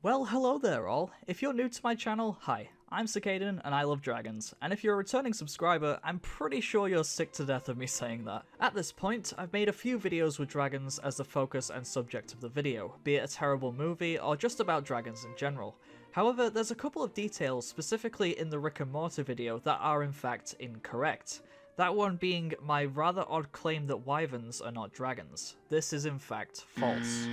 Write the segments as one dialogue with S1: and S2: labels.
S1: Well, hello there all. If you're new to my channel, hi, I'm Cicadan and I love dragons, and if you're a returning subscriber, I'm pretty sure you're sick to death of me saying that. At this point, I've made a few videos with dragons as the focus and subject of the video, be it a terrible movie or just about dragons in general. However, there's a couple of details, specifically in the Rick and Morty video, that are in fact incorrect. That one being my rather odd claim that wyverns are not dragons. This is in fact false.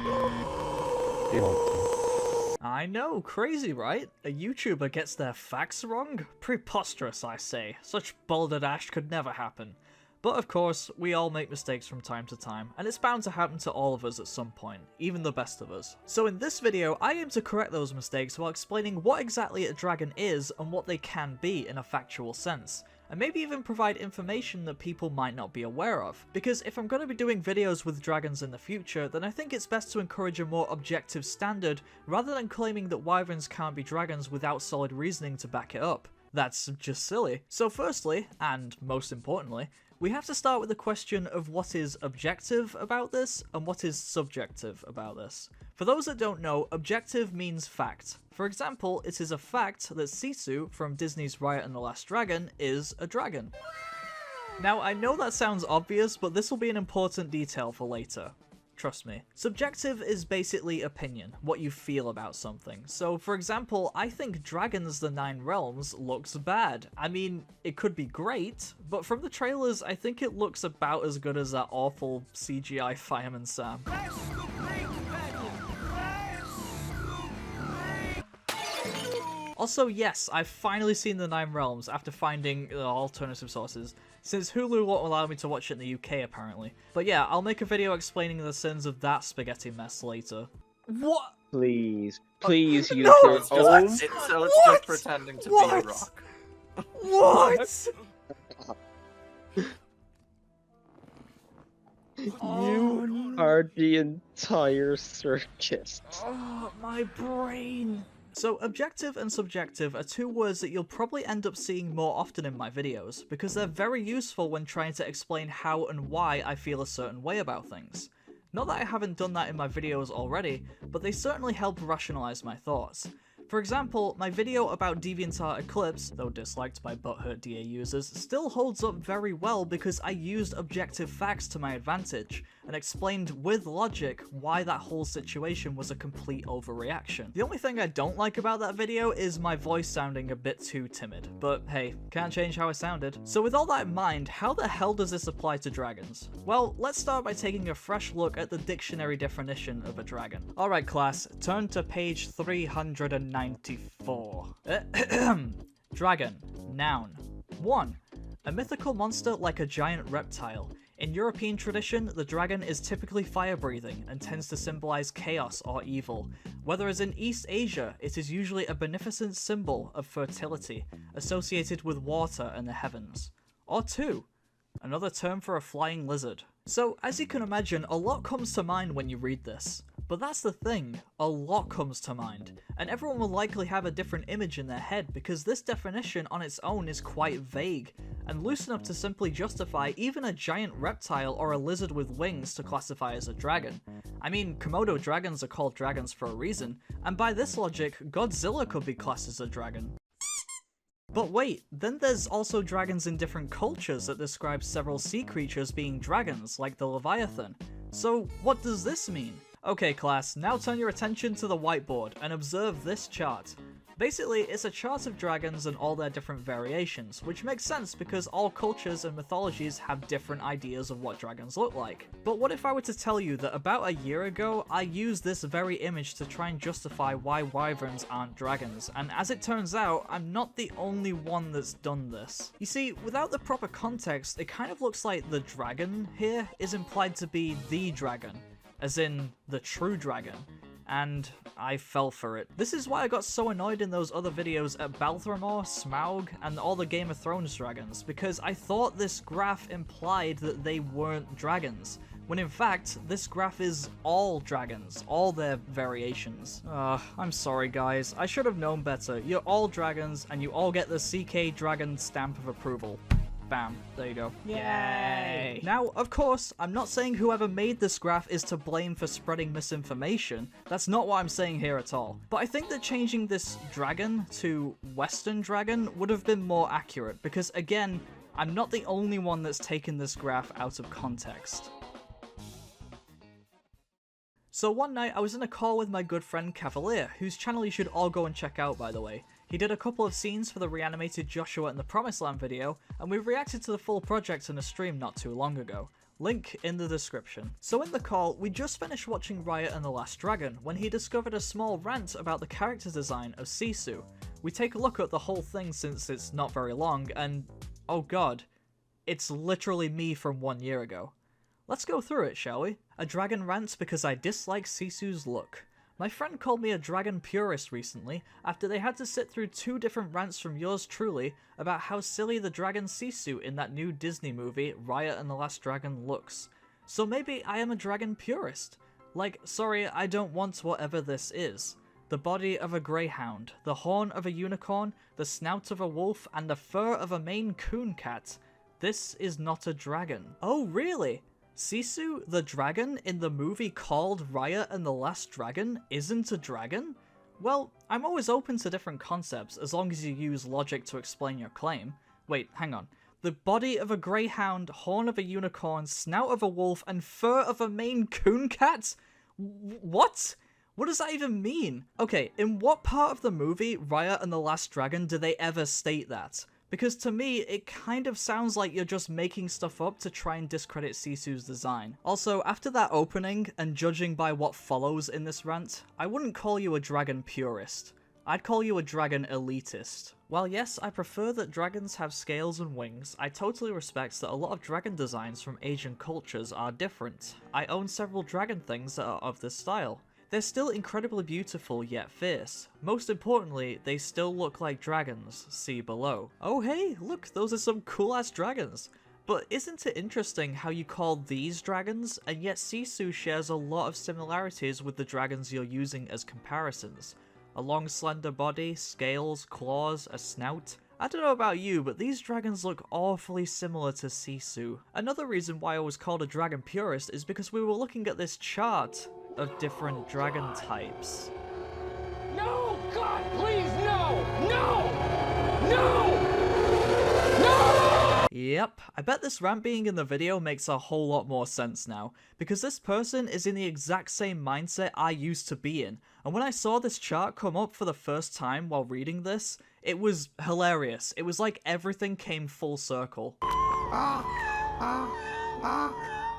S1: I know, crazy right? A YouTuber gets their facts wrong? Preposterous, I say. Such balderdash could never happen. But of course, we all make mistakes from time to time, and it's bound to happen to all of us at some point, even the best of us. So in this video, I aim to correct those mistakes while explaining what exactly a dragon is and what they can be in a factual sense, and maybe even provide information that people might not be aware of. Because if I'm going to be doing videos with dragons in the future, then I think it's best to encourage a more objective standard, rather than claiming that wyverns can't be dragons without solid reasoning to back it up. That's just silly. So firstly, and most importantly, we have to start with the question of what is objective about this and what is subjective about this. For those that don't know, objective means fact. For example, it is a fact that Sisu from Disney's Raya and the Last Dragon is a dragon. Now, I know that sounds obvious, but this will be an important detail for later. Trust me. Subjective is basically opinion, what you feel about something. So, for example, I think Dragons the Nine Realms looks bad. I mean, it could be great, but from the trailers, I think it looks about as good as that awful CGI Fireman Sam. Also, yes, I've finally seen the Nine Realms after finding alternative sources, since Hulu won't allow me to watch it in the UK apparently. But yeah, I'll make a video explaining the sins of that spaghetti mess later. What?
S2: Please, please use
S1: No!
S2: your own.
S3: It's just pretending to be a rock.
S1: What?
S2: You are the entire circus.
S1: Oh, my brain. So objective and subjective are two words that you'll probably end up seeing more often in my videos, because they're very useful when trying to explain how and why I feel a certain way about things. Not that I haven't done that in my videos already, but they certainly help rationalize my thoughts. For example, my video about DeviantArt Eclipse, though disliked by butthurt DA users, still holds up very well because I used objective facts to my advantage, and explained with logic why that whole situation was a complete overreaction. The only thing I don't like about that video is my voice sounding a bit too timid, but hey, can't change how I sounded. So with all that in mind, how the hell does this apply to dragons? Well, let's start by taking a fresh look at the dictionary definition of a dragon. Alright class, turn to page 394. Dragon. Noun. 1. A mythical monster like a giant reptile. In European tradition, the dragon is typically fire-breathing and tends to symbolize chaos or evil, whereas in East Asia, it is usually a beneficent symbol of fertility, associated with water and the heavens. Or 2. Another term for a flying lizard. So, as you can imagine, a lot comes to mind when you read this. But that's the thing, a lot comes to mind, and everyone will likely have a different image in their head because this definition on its own is quite vague, and loose enough to simply justify even a giant reptile or a lizard with wings to classify as a dragon. I mean, Komodo dragons are called dragons for a reason, and by this logic, Godzilla could be classed as a dragon. But wait, then there's also dragons in different cultures that describe several sea creatures being dragons, like the Leviathan. So what does this mean? Okay class, now turn your attention to the whiteboard and observe this chart. Basically, it's a chart of dragons and all their different variations, which makes sense because all cultures and mythologies have different ideas of what dragons look like. But what if I were to tell you that about a year ago, I used this very image to try and justify why wyverns aren't dragons, and as it turns out, I'm not the only one that's done this. You see, without the proper context, it kind of looks like the dragon here is implied to be the dragon, as in the true dragon. And I fell for it. This is why I got so annoyed in those other videos at Balthramor, Smaug, and all the Game of Thrones dragons, because I thought this graph implied that they weren't dragons, when in fact, this graph is all dragons, all their variations. I'm sorry guys, I should have known better. You're all dragons, and you all get the CK Dragon stamp of approval. Bam. There you go. Yay! Now, of course, I'm not saying whoever made this graph is to blame for spreading misinformation. That's not what I'm saying here at all. But I think that changing this dragon to Western dragon would have been more accurate, because again, I'm not the only one that's taken this graph out of context. So one night I was in a call with my good friend Cavalier, whose channel you should all go and check out by the way. He did a couple of scenes for the reanimated Joshua and the Promised Land video, and we reacted to the full project in a stream not too long ago. Link in the description. So in the call, we just finished watching Riot and the Last Dragon, when he discovered a small rant about the character design of Sisu. We take a look at the whole thing since it's not very long, and oh god, it's literally me from 1 year ago. Let's go through it, shall we? A dragon rant because I dislike Sisu's look. My friend called me a dragon purist recently after they had to sit through 2 different rants from yours truly about how silly the dragon Sisu in that new Disney movie, Riot and the Last Dragon, looks. So maybe I am a dragon purist. Like, sorry, I don't want whatever this is. The body of a greyhound, the horn of a unicorn, the snout of a wolf, and the fur of a Maine Coon cat. This is not a dragon. Oh, really? Sisu, the dragon in the movie called Riot and the Last Dragon, isn't a dragon? Well, I'm always open to different concepts as long as you use logic to explain your claim. Wait, hang on. The body of a greyhound, horn of a unicorn, snout of a wolf, and fur of a Maine Coon cat? What? What does that even mean? Okay, in what part of the movie, Riot and the Last Dragon, do they ever state that? Because to me, it kind of sounds like you're just making stuff up to try and discredit Sisu's design. Also, after that opening, and judging by what follows in this rant, I wouldn't call you a dragon purist. I'd call you a dragon elitist. While yes, I prefer that dragons have scales and wings, I totally respect that a lot of dragon designs from Asian cultures are different. I own several dragon things that are of this style. They're still incredibly beautiful yet fierce. Most importantly, they still look like dragons, see below. Oh hey, look, those are some cool ass dragons. But isn't it interesting how you call these dragons, and yet Sisu shares a lot of similarities with the dragons you're using as comparisons? A long slender body, scales, claws, a snout. I don't know about you, but these dragons look awfully similar to Sisu. Another reason why I was called a dragon purist is because we were looking at this chart of different dragon types.
S4: No! God, please, no! No! No! No!
S1: Yep, I bet this rant being in the video makes a whole lot more sense now, because this person is in the exact same mindset I used to be in, and when I saw this chart come up for the first time while reading this, it was hilarious. It was like everything came full circle.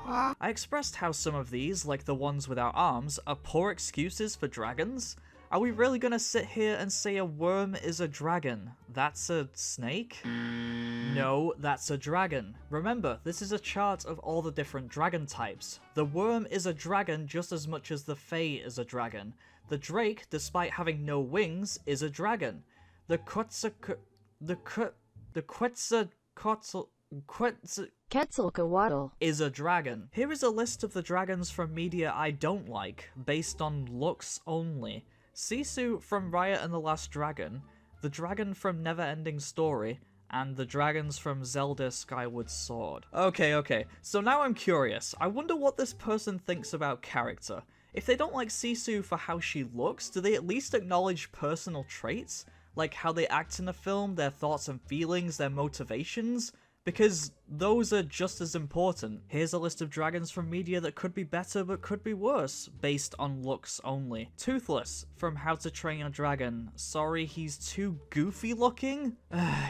S1: I expressed how some of these, like the ones without arms, are poor excuses for dragons. Are we really gonna sit here and say a worm is a dragon? That's a snake? No, that's a dragon. Remember, this is a chart of all the different dragon types. The worm is a dragon just as much as the fae is a dragon. The drake, despite having no wings, is a dragon. The
S5: Quetzalcoatl
S1: is a dragon. Here is a list of the dragons from media I don't like, based on looks only. Sisu from Riot and the Last Dragon, the dragon from Neverending Story, and the dragons from Zelda Skyward Sword. Okay, so now I'm curious. I wonder what this person thinks about character. If they don't like Sisu for how she looks, do they at least acknowledge personal traits? Like how they act in the film, their thoughts and feelings, their motivations? Because those are just as important. Here's a list of dragons from media that could be better but could be worse, based on looks only. Toothless, from How to Train Your Dragon. Sorry, he's too goofy looking?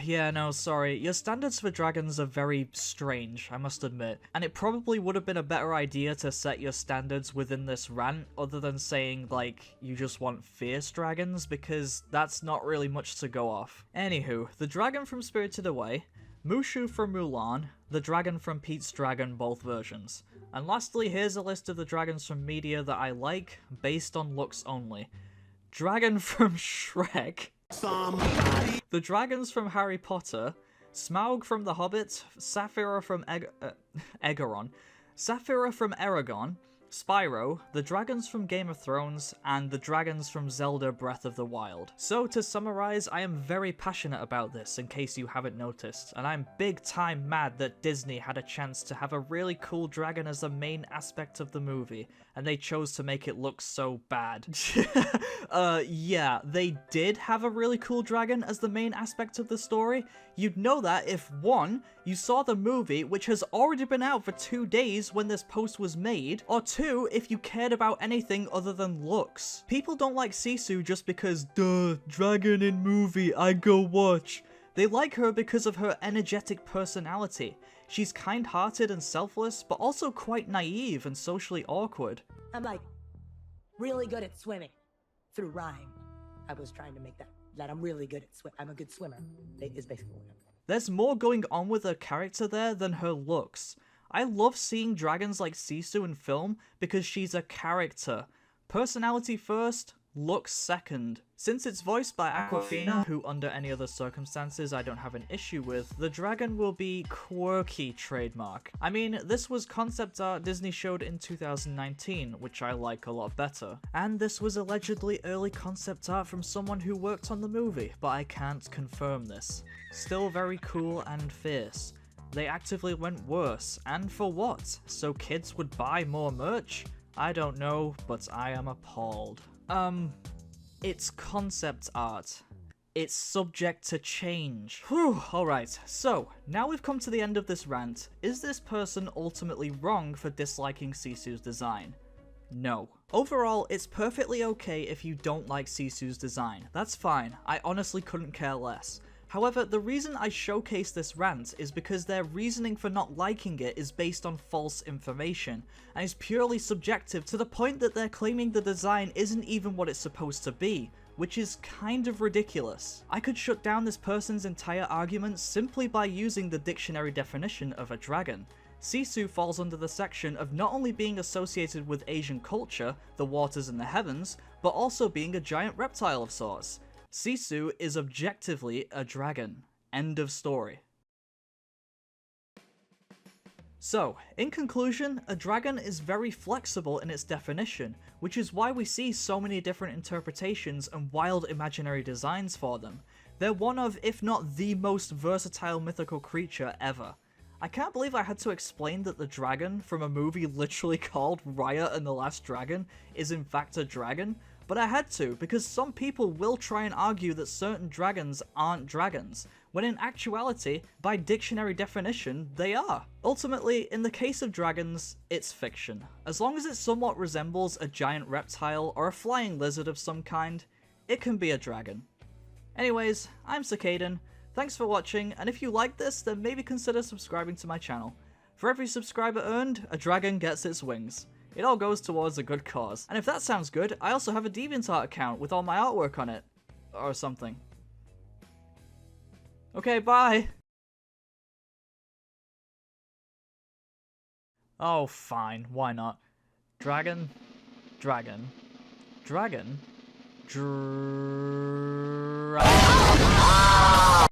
S1: Yeah, no, sorry. Your standards for dragons are very strange, I must admit. And it probably would have been a better idea to set your standards within this rant, other than saying, like, you just want fierce dragons, because that's not really much to go off. Anywho, the dragon from Spirited Away, Mushu from Mulan, the dragon from Pete's Dragon, both versions. And lastly, here's a list of the dragons from media that I like, based on looks only. Dragon from Shrek, the dragons from Harry Potter, Smaug from The Hobbit, Saphira from Egeron, Saphira from Eragon, Spyro, the dragons from Game of Thrones, and the dragons from Zelda Breath of the Wild. So to summarize, I am very passionate about this in case you haven't noticed, and I'm big time mad that Disney had a chance to have a really cool dragon as the main aspect of the movie, and they chose to make it look so bad. Yeah, they did have a really cool dragon as the main aspect of the story. You'd know that if 1, you saw the movie, which has already been out for 2 days when this post was made, or 2, if you cared about anything other than looks. People don't like Sisu just because, duh, dragon in movie, I go watch. They like her because of her energetic personality. She's kind-hearted and selfless, but also quite naive and socially awkward.
S6: I'm like really good at swimming through rhyme. I was trying to make that I'm really good at I'm a good swimmer is basically what I'm.
S1: There's more going on with her character there than her looks. I love seeing dragons like Sisu in film because she's a character. Personality first, looks second. Since it's voiced by Awkwafina, who under any other circumstances I don't have an issue with, the dragon will be quirky trademark. I mean, this was concept art Disney showed in 2019, which I like a lot better. And this was allegedly early concept art from someone who worked on the movie, but I can't confirm this. Still very cool and fierce. They actively went worse, and for what? So kids would buy more merch? I don't know, but I am appalled. It's concept art. It's subject to change. Whew, alright, so, now we've come to the end of this rant. Is this person ultimately wrong for disliking Sisu's design? No. Overall, it's perfectly okay if you don't like Sisu's design. That's fine, I honestly couldn't care less. However, the reason I showcase this rant is because their reasoning for not liking it is based on false information, and is purely subjective to the point that they're claiming the design isn't even what it's supposed to be, which is kind of ridiculous. I could shut down this person's entire argument simply by using the dictionary definition of a dragon. Sisu falls under the section of not only being associated with Asian culture, the waters and the heavens, but also being a giant reptile of sorts. Sisu is objectively a dragon. End of story. So, in conclusion, a dragon is very flexible in its definition, which is why we see so many different interpretations and wild imaginary designs for them. They're one of, if not the most versatile mythical creature ever. I can't believe I had to explain that the dragon from a movie literally called Raya and the Last Dragon is in fact a dragon. But I had to, because some people will try and argue that certain dragons aren't dragons, when in actuality, by dictionary definition, they are. Ultimately, in the case of dragons, it's fiction. As long as it somewhat resembles a giant reptile or a flying lizard of some kind, it can be a dragon. Anyways, I'm Cicadan, thanks for watching, and if you like this, then maybe consider subscribing to my channel. For every subscriber earned, a dragon gets its wings. It all goes towards a good cause. And if that sounds good, I also have a DeviantArt account with all my artwork on it. Or something. Okay, bye! Oh, fine. Why not? Dragon. Dragon. Dragon. Dragon.